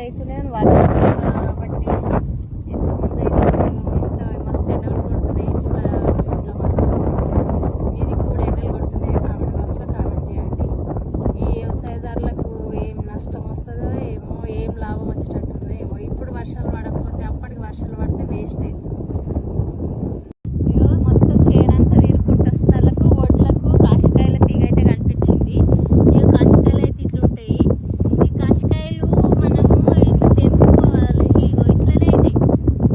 అవుతున్నాయి వర్షం కాబట్టి ఎంతమంది అయితే మస్తు ఎండలు కొడుతున్నాయి. జూన్లో మాత్రం మీది కూడా ఎండలు కొడుతున్నాయి. కామెంట్ బాక్స్లో కామెంట్ చేయండి. ఈ వ్యవసాయదారులకు ఏం నష్టం వస్తుందో ఏమో, ఏం లాభం వచ్చేటట్టుందో ఏమో. ఇప్పుడు వర్షాలు పడకపోతే అప్పటికి వర్షాలు పడితే వేస్ట్ అయింది. మొత్తం చేనంతా తీరుకుంటూ వస్తాలకు ఒడ్లకు కాశకాయల తీగ అయితే కనిపించింది. ఇక కాశకాయలు అయితే ఇట్లుంటాయి. ఈ కాశకాయలు మనము ఇట్లా తెంపుకోవాలి. ఇగో ఇట్లనే అవుతాయి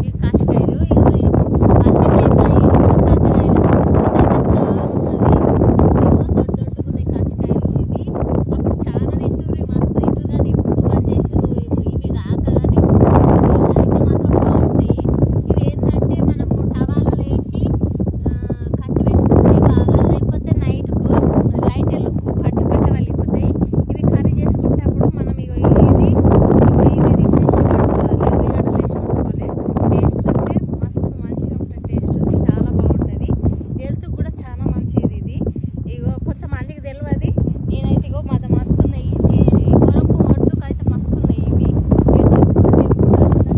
ఈ కాశకాయలు. కాశకాయలు కాతకాయలు చాలా ఉన్నది. ఇగో దొడ్డున్నాయి కాశకాయలు. ఇవి అప్పుడు చాలా తింటుర్రు, మస్తు తింటుర్రు. కానీ ఇప్పుడు బంద్ చేసిర్రు. ఇవి కాక కానీ అయితే మాత్రం బాగుంటాయి. ఇవి ఏంటంటే మనము టవాలలో వేసి కట్టి పెట్టుకుంటే బాగా, లేకపోతే నైట్కు లైట్లు పట్ట వెళ్ళిపోతాయి. ఇవి కర్రీ చేసుకుంటప్పుడు మనం ఇది తీసేసి వండుకోవాలి. ఉల్లిగడ్డలు వేసి వండుకోవాలి. టేస్ట్ అంటే మస్తు మంచిగా ఉంటుంది. టేస్ట్ చాలా బాగుంటుంది. హెల్త్కి కూడా చాలా మంచిది ఇది. కొంతమందికి తెలియదు. నేనైతే మాది మస్తున్నాయి. ఈ వరంపు ఒడ్డుకు అయితే మస్తున్నాయి ఇవి. తెంపుకుంటూ వచ్చిన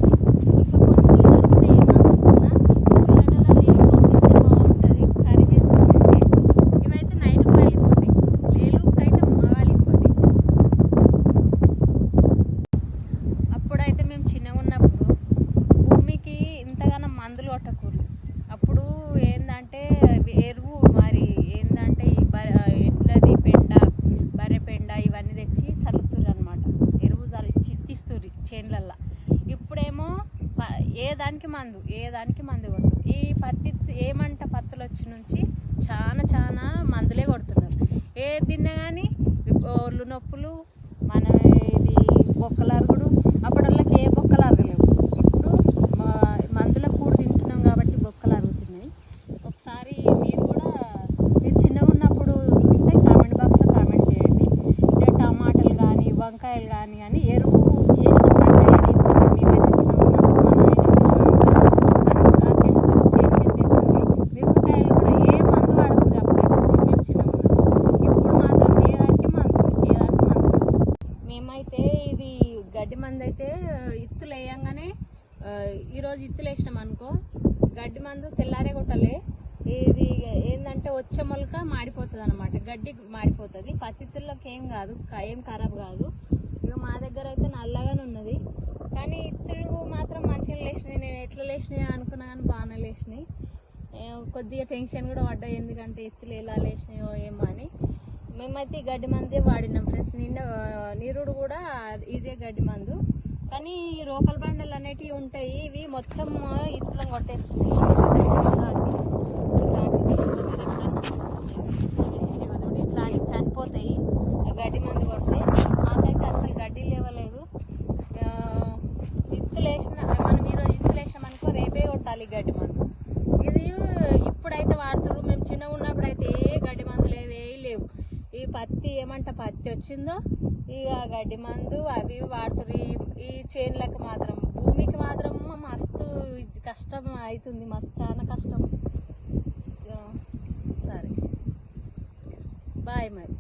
ఇంకా కొన్ని దొరుకుతాయి. ఏమనుకున్నా ఉల్లిగడ్డలలో వేసుకొని బాగుంటుంది కర్రీ చేసుకోవాలంటే. ఇవైతే నైట్కి వెళ్ళిపోతాయి, లేలుకి అయితే వెళ్ళిపోతాయి. అప్పుడైతే మేము చిన్నగా ఉన్నప్పుడు భూమికి ఇంతగానో మందులు కొట్టకూడదు. అప్పుడు ఏంటంటే ఎరువు మరి ఏంటంటే ఈ ఎడ్లది పెండ, బర్రె పెండ ఇవన్నీ తెచ్చి చల్లుతుర్రు అనమాట. ఎరువు చిత్తిస్తుర్రు చేన్లల్లో. ఇప్పుడేమో ఏ దానికి మందు కొడుతుంది. ఈ పత్తి పత్తులు వచ్చి నుంచి చాలా మందులే కొడుతున్నారు. ఏ తిన్నా కానీ ఒళ్ళు నొప్పులు, మన ఇది బొక్కలు అరుగుడు. అప్పటికి ఏ బొక్కలు అరగలేవు. ఇప్పుడు మందుల కూడు తింటున్నాం కాబట్టి బొక్కలు అరుగుతున్నాయి. ఒకసారి మీరు చిన్నగా ఉన్నప్పుడు చూస్తే కామెంట్ బాక్స్లో కామెంట్ చేయండి. అంటే టమాటాలు కానీ వంకాయలు కానీ ఎరువు వేసిన పంటనే తింటున్నాం. మేమైతే చిన్నగా ఉన్నప్పుడు తెస్తుంది చేతికి తెస్తుంది. మిరపకాయలు కూడా ఏ మందు వాడకూడదు. అప్పుడైతే మేము చిన్నగా ఉన్నప్పుడు. ఇప్పుడు మాత్రం ఏదానికి మందు. మేమైతే ఇది గడ్డి మందు అయితే ఇత్తులు వేయంగానే ఈరోజు ఇత్తులు వేసినాం అనుకో, గడ్డి మందు తెల్లారే కొట్టాలి. ఇది ఏంటంటే వచ్చే మొలక మాడిపోతుంది అనమాట. గడ్డి మాడిపోతుంది. పత్తిత్తుల్లోకి ఏం కాదు, ఏం ఖరాబ్ కాదు. ఇక మా దగ్గర అయితే నల్లగానే ఉన్నది. కానీ ఇత్తులు మాత్రం మంచిగా లేచినాయి. నేను ఎట్లా లేచినాయి అనుకున్నా కానీ బాగానే లేచినాయి. కొద్దిగా టెన్షన్ కూడా పడ్డా, ఎందుకంటే ఇత్తులు ఎలా లేచినాయో ఏమో అని. మేమైతే ఈ గడ్డి మందే వాడినాం ఫ్రెండ్స్. నీరుడు కూడా ఇదే గడ్డి మందు. కానీ రోకల్ బండలు అనేటివి ఉంటాయి. ఇవి మొత్తం ఇత్తులను కొట్టేస్తుంది. ఇట్లాంటివి చనిపోతాయి గడ్డి మందు కొడితే. మాకైతే అసలు గడ్డి లేవలేదు. ఇత్తులు వేసిన మనం ఈరోజు ఇత్తులు వేసామనుకో రేపే కొట్టాలి గడ్డి మందు. ఇది ఇప్పుడైతే వాడుతున్నారు. మేము చిన్నగా ఉన్నప్పుడు అయితే ఏ గడ్డి మందులు లేవు. ఈ పత్తి పత్తి వచ్చిందో ఇక గడ్డి మందు అవి వాడుతారు. ఈ చేన్లకు మాత్రం, భూమికి మాత్రం మస్తు కష్టం అవుతుంది. చాలా కష్టం. సరే బాయ్ మరి.